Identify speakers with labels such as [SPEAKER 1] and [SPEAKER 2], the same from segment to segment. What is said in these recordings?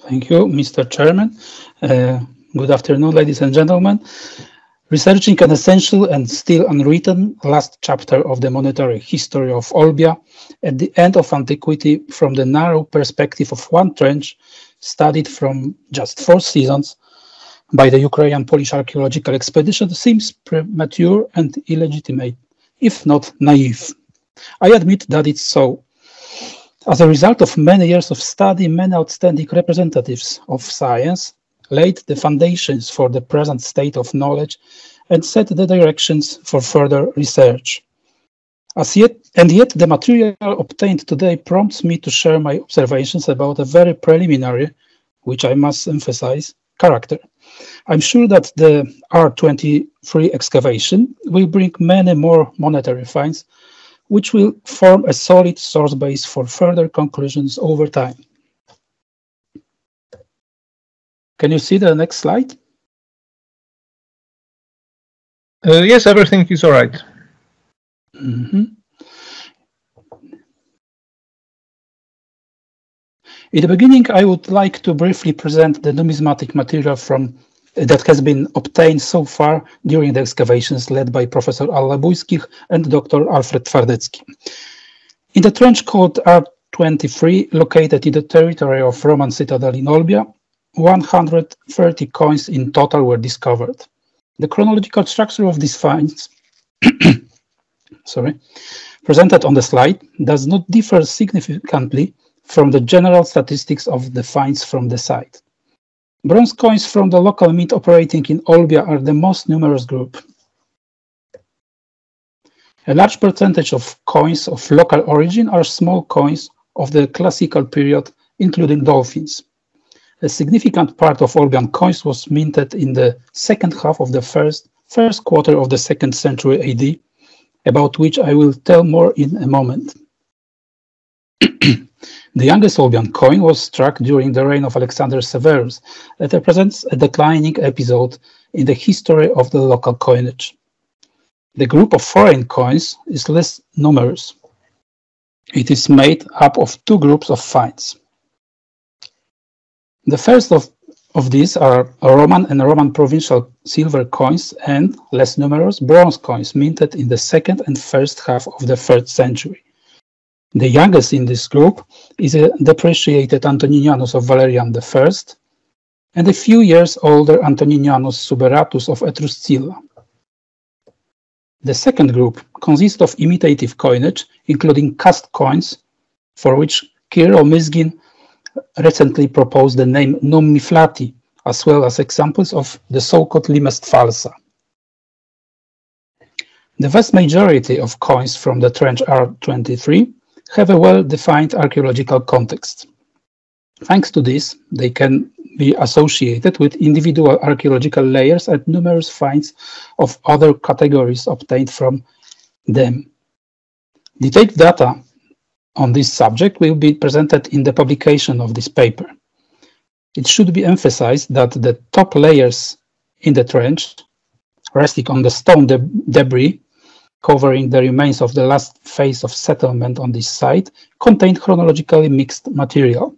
[SPEAKER 1] Thank you, Mr. Chairman. Good afternoon, ladies and gentlemen. Researching an essential and still unwritten last chapter of the monetary history of Olbia at the end of antiquity from the narrow perspective of one trench studied from just 4 seasons by the Ukrainian-Polish archaeological expedition seems premature and illegitimate, if not naive. I admit that it's so. As a result of many years of study, many outstanding representatives of science laid the foundations for the present state of knowledge and set the directions for further research. Yet the material obtained today prompts me to share my observations about a very preliminary, which I must emphasize, character. I'm sure that the R23 excavation will bring many more monetary finds, which will form a solid source base for further conclusions over time. Can you see the next slide?
[SPEAKER 2] Yes, everything is all right.
[SPEAKER 1] In the beginning, I would like to briefly present the numismatic material that has been obtained so far during the excavations led by Professor Alla Bujskich and Dr. Alfred Twardecki. In the trench called R23, located in the territory of Roman Citadel in Olbia, 130 coins in total were discovered. The chronological structure of these finds presented on the slide does not differ significantly from the general statistics of the finds from the site. Bronze coins from the local mint operating in Olbia are the most numerous group. A large percentage of coins of local origin are small coins of the classical period, including dolphins. A significant part of Olbian coins was minted in the second half of the first quarter of the 2nd century AD, about which I will tell more in a moment. The youngest Olbian coin was struck during the reign of Alexander Severus. That represents a declining episode in the history of the local coinage. The group of foreign coins is less numerous. It is made up of 2 groups of finds. The first of these are Roman and Roman provincial silver coins and, less numerous, bronze coins minted in the 2nd and 1st half of the 3rd century. The youngest in this group is a depreciated Antoninianus of Valerian I and a few years older Antoninianus Suberatus of Etruscilla. The second group consists of imitative coinage, including cast coins, for which Kirill Mizgin recently proposed the name nummiflati, as well as examples of the so-called limest falsa. The vast majority of coins from the trench R23 have a well-defined archaeological context. Thanks to this, they can be associated with individual archaeological layers and numerous finds of other categories obtained from them. Detailed data on this subject will be presented in the publication of this paper. It should be emphasized that the top layers in the trench, resting on the stone debris, covering the remains of the last phase of settlement on this site, contained chronologically mixed material.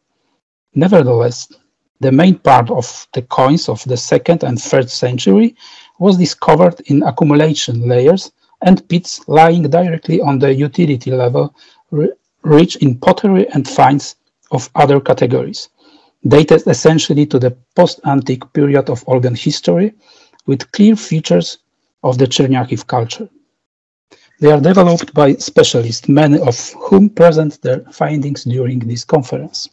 [SPEAKER 1] Nevertheless, the main part of the coins of the 2nd and 3rd century was discovered in accumulation layers and pits lying directly on the utility level, rich in pottery and finds of other categories, dated essentially to the post-antique period of Olbian history, with clear features of the Cherniachiv culture. They are developed by specialists, many of whom present their findings during this conference.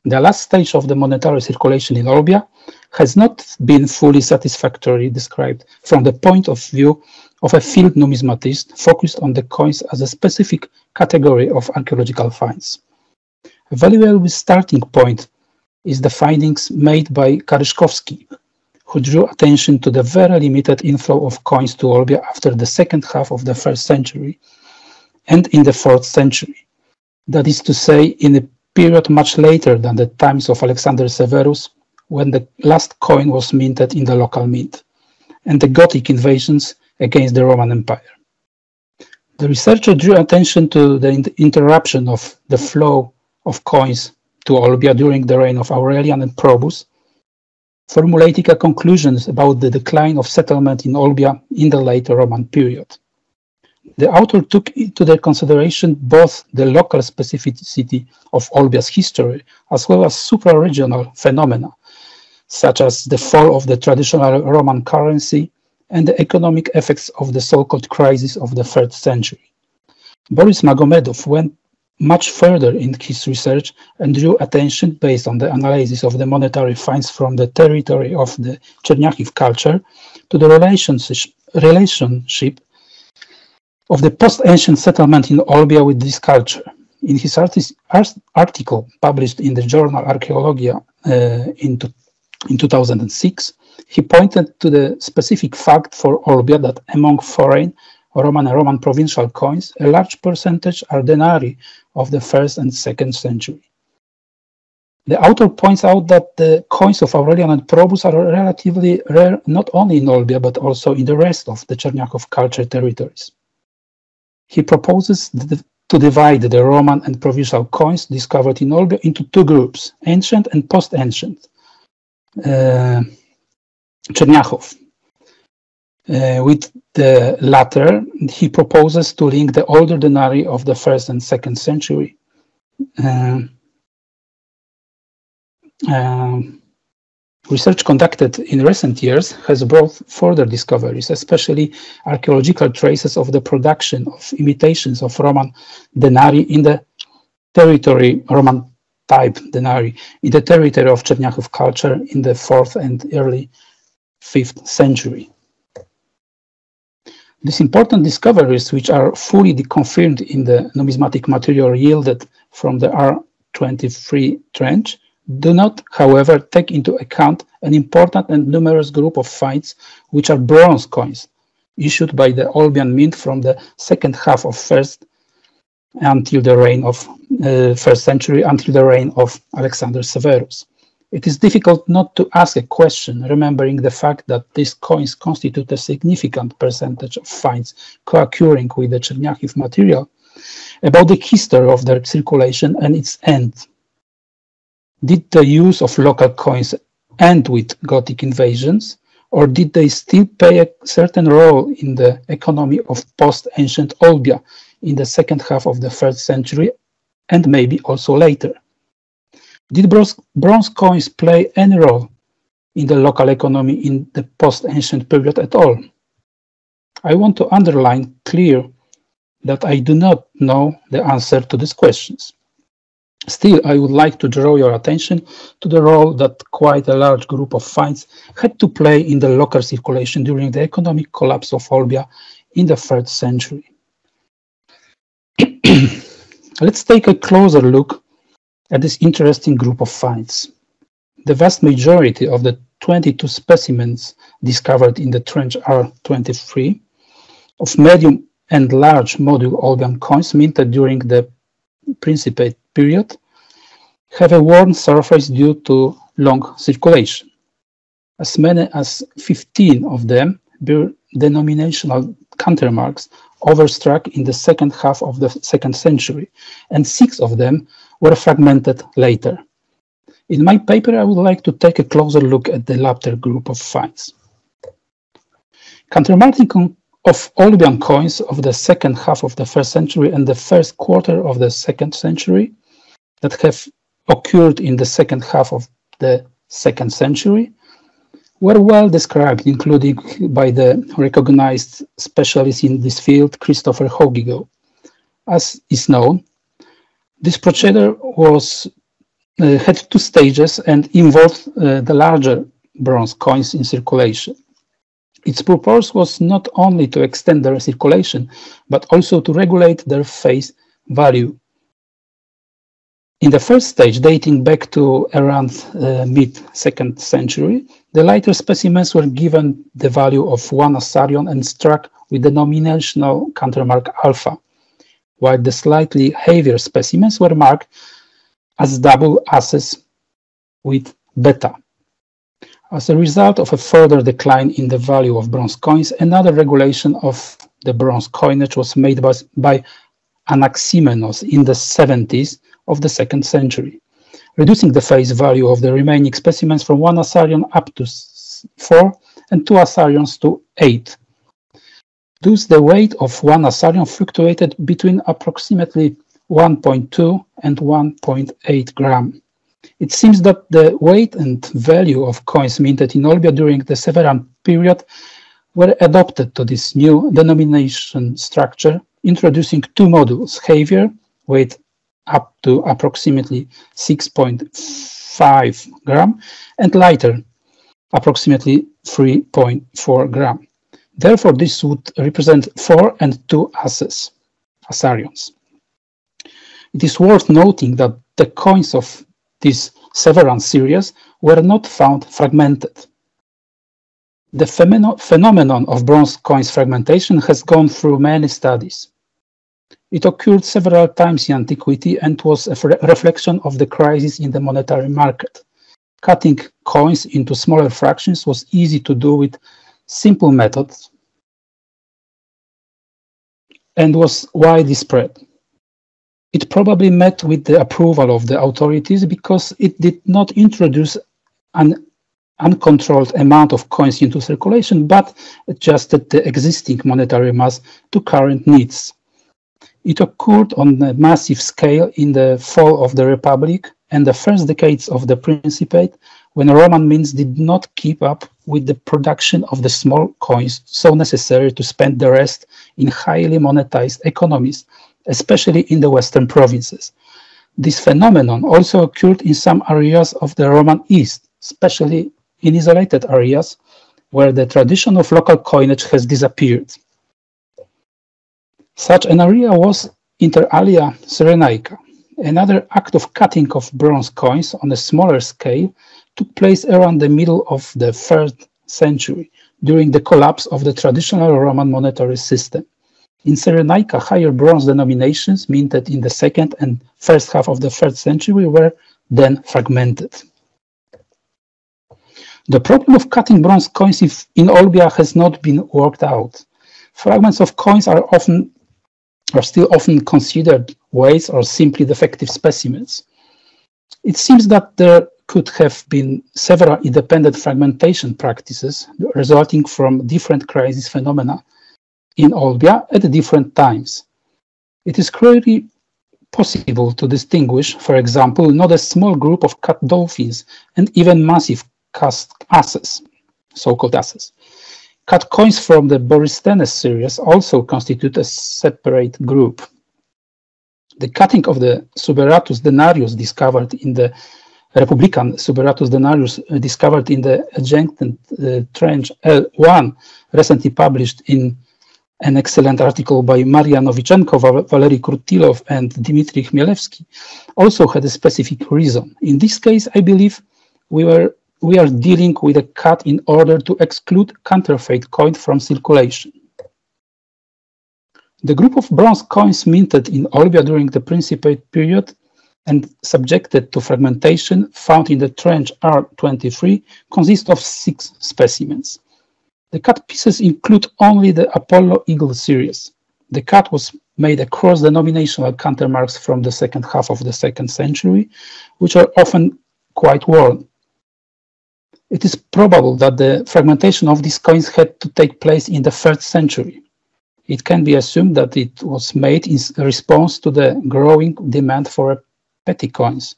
[SPEAKER 1] The last stage of the monetary circulation in Olbia has not been fully satisfactorily described from the point of view of a field numismatist focused on the coins as a specific category of archaeological finds. A valuable starting point is the findings made by Karyszkowski, who drew attention to the very limited inflow of coins to Olbia after the 2nd half of the 1st century and in the 4th century. That is to say, in a period much later than the times of Alexander Severus, when the last coin was minted in the local mint, and the Gothic invasions against the Roman Empire. The researcher drew attention to the interruption of the flow of coins to Olbia during the reign of Aurelian and Probus, formulating a conclusions about the decline of settlement in Olbia in the later Roman period. The author took into their consideration both the local specificity of Olbia's history as well as supra-regional phenomena, such as the fall of the traditional Roman currency and the economic effects of the so-called crisis of the 3rd century. Boris Magomedov went much further in his research and drew attention, based on the analysis of the monetary finds from the territory of the Cherniachiv culture, to the relationship of the post-ancient settlement in Olbia with this culture. In his article published in the journal Archaeology in 2006, he pointed to the specific fact for Olbia that among foreign Roman and Roman provincial coins, a large percentage are denarii of the 1st and 2nd century. The author points out that the coins of Aurelian and Probus are relatively rare not only in Olbia but also in the rest of the Cherniachiv culture territories. He proposes to divide the Roman and provincial coins discovered in Olbia into two groups, ancient and post-ancient Cherniachiv. With the latter, he proposes to link the older denarii of the 1st and 2nd century. Research conducted in recent years has brought further discoveries, especially archaeological traces of the production of imitations of Roman denarii in the territory, Roman type denarii, in the territory of Cherniachiv culture in the 4th and early 5th century. These important discoveries, which are fully confirmed in the numismatic material yielded from the R23 trench, do not, however, take into account an important and numerous group of finds, which are bronze coins, issued by the Olbian mint from the second half of 1st until the reign of 1st century, until the reign of Alexander Severus. It is difficult not to ask a question, remembering the fact that these coins constitute a significant percentage of finds co-occurring with the Cherniachiv material, about the history of their circulation and its end. Did the use of local coins end with Gothic invasions, or did they still play a certain role in the economy of post-ancient Olbia in the second half of the 3rd century and maybe also later? Did bronze coins play any role in the local economy in the post-ancient period at all? I want to underline clear that I do not know the answer to these questions. Still, I would like to draw your attention to the role that quite a large group of finds had to play in the local circulation during the economic collapse of Olbia in the 3rd century. Let's take a closer look at this interesting group of finds. The vast majority of the 22 specimens discovered in the trench R23 of medium and large module Olbian coins minted during the Principate period have a worn surface due to long circulation. As many as 15 of them bear denominational countermarks overstruck in the second half of the 2nd century, and 6 of them were fragmented later. In my paper, I would like to take a closer look at the latter group of finds. Countermarking of Olbian coins of the second half of the 1st century and the first quarter of the 2nd century that have occurred in the second half of the 2nd century were well described, including by the recognized specialist in this field, Christopher Hogigo. As is known, this procedure had 2 stages and involved the larger bronze coins in circulation. Its purpose was not only to extend their circulation, but also to regulate their face value. In the first stage, dating back to around mid-2nd century, the lighter specimens were given the value of 1 assarion and struck with the nominational countermark alpha, while the slightly heavier specimens were marked as double asses with beta. As a result of a further decline in the value of bronze coins, another regulation of the bronze coinage was made by Anaximenos in the 70s of the 2nd century. reducing the face value of the remaining specimens from 1 Asarion up to 4 and 2 Asarions to 8. Thus, the weight of 1 Asarion fluctuated between approximately 1.2 and 1.8 gram. It seems that the weight and value of coins minted in Olbia during the Severan period were adopted to this new denomination structure, introducing two modules: heavier, weight up to approximately 6.5 gram, and lighter, approximately 3.4 gram. Therefore, this would represent 4 and 2 Asarions. It is worth noting that the coins of this Severan series were not found fragmented. The phenomenon of bronze coins fragmentation has gone through many studies. It occurred several times in antiquity and was a reflection of the crisis in the monetary market. Cutting coins into smaller fractions was easy to do with simple methods and was widely spread. It probably met with the approval of the authorities because it did not introduce an uncontrolled amount of coins into circulation, but adjusted the existing monetary mass to current needs. It occurred on a massive scale in the fall of the Republic and the first decades of the Principate, when Roman mints did not keep up with the production of the small coins so necessary to spend the rest in highly monetized economies, especially in the western provinces. This phenomenon also occurred in some areas of the Roman East, especially in isolated areas where the tradition of local coinage has disappeared. Such an area was, inter alia, Cyrenaica. Another act of cutting of bronze coins on a smaller scale took place around the middle of the 3rd century, during the collapse of the traditional Roman monetary system. In Cyrenaica, higher bronze denominations minted in the 2nd and first half of the 3rd century were then fragmented. The problem of cutting bronze coins in Olbia has not been worked out. Fragments of coins are still often considered waste or simply defective specimens. It seems that there could have been several independent fragmentation practices resulting from different crisis phenomena in Olbia at different times. It is clearly possible to distinguish, for example, not a small group of cut dolphins and even massive cast asses, so-called asses. Cut coins from the Borysthenes series also constitute a separate group. The cutting of the Suberatus denarius discovered in the Republican Suberatus denarius discovered in the adjacent trench L1, recently published in an excellent article by Maria Novichenko, Valery Krutilov, and Dmitry Chmielewski, also had a specific reason. In this case, I believe we are dealing with a cut in order to exclude counterfeit coin from circulation. The group of bronze coins minted in Olbia during the Principate period and subjected to fragmentation found in the trench R23 consists of 6 specimens. The cut pieces include only the Apollo Eagle series. The cut was made across denominational countermarks from the second half of the 2nd century, which are often quite worn. It is probable that the fragmentation of these coins had to take place in the 3rd century. It can be assumed that it was made in response to the growing demand for petty coins.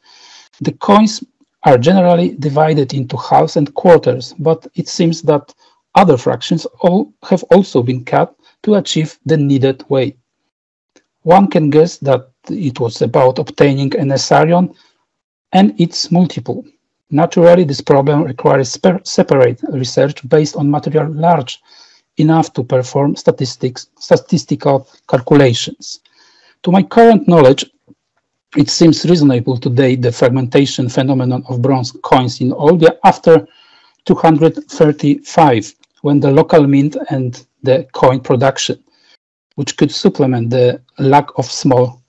[SPEAKER 1] The coins are generally divided into halves and quarters, but it seems that other fractions have also been cut to achieve the needed weight. One can guess that it was about obtaining an Asarion and its multiple. Naturally, this problem requires separate research based on material large enough to perform statistical calculations. To my current knowledge, it seems reasonable to date the fragmentation phenomenon of bronze coins in Olbia after 235, when the local mint and the coin production, which could supplement the lack of small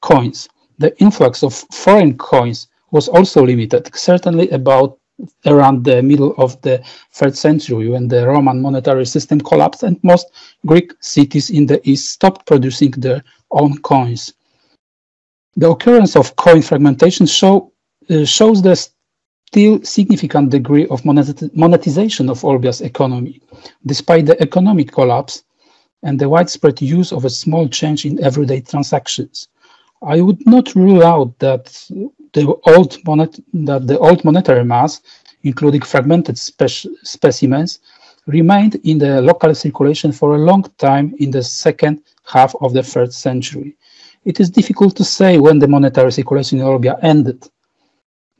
[SPEAKER 1] coins. The influx of foreign coins was also limited, certainly around the middle of the 3rd century, when the Roman monetary system collapsed and most Greek cities in the east stopped producing their own coins. The occurrence of coin fragmentation shows shows the still significant degree of monetization of Olbia's economy, despite the economic collapse and the widespread use of a small change in everyday transactions. I would not rule out that the old monetary mass, including fragmented specimens, remained in the local circulation for a long time in the second half of the 3rd century. It is difficult to say when the monetary circulation in Olbia ended.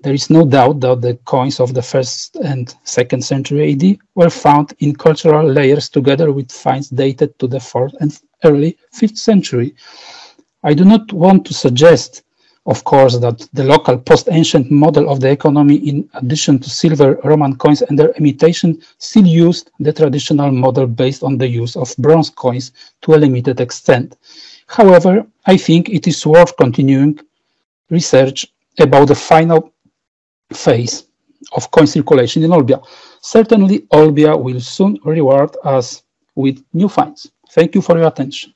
[SPEAKER 1] There is no doubt that the coins of the 1st and 2nd century AD were found in cultural layers together with finds dated to the 4th and early 5th century. I do not want to suggest, of course, that the local post-ancient model of the economy, in addition to silver Roman coins and their imitation, still used the traditional model based on the use of bronze coins to a limited extent. However, I think it is worth continuing research about the final phase of coin circulation in Olbia. Certainly, Olbia will soon reward us with new finds. Thank you for your attention.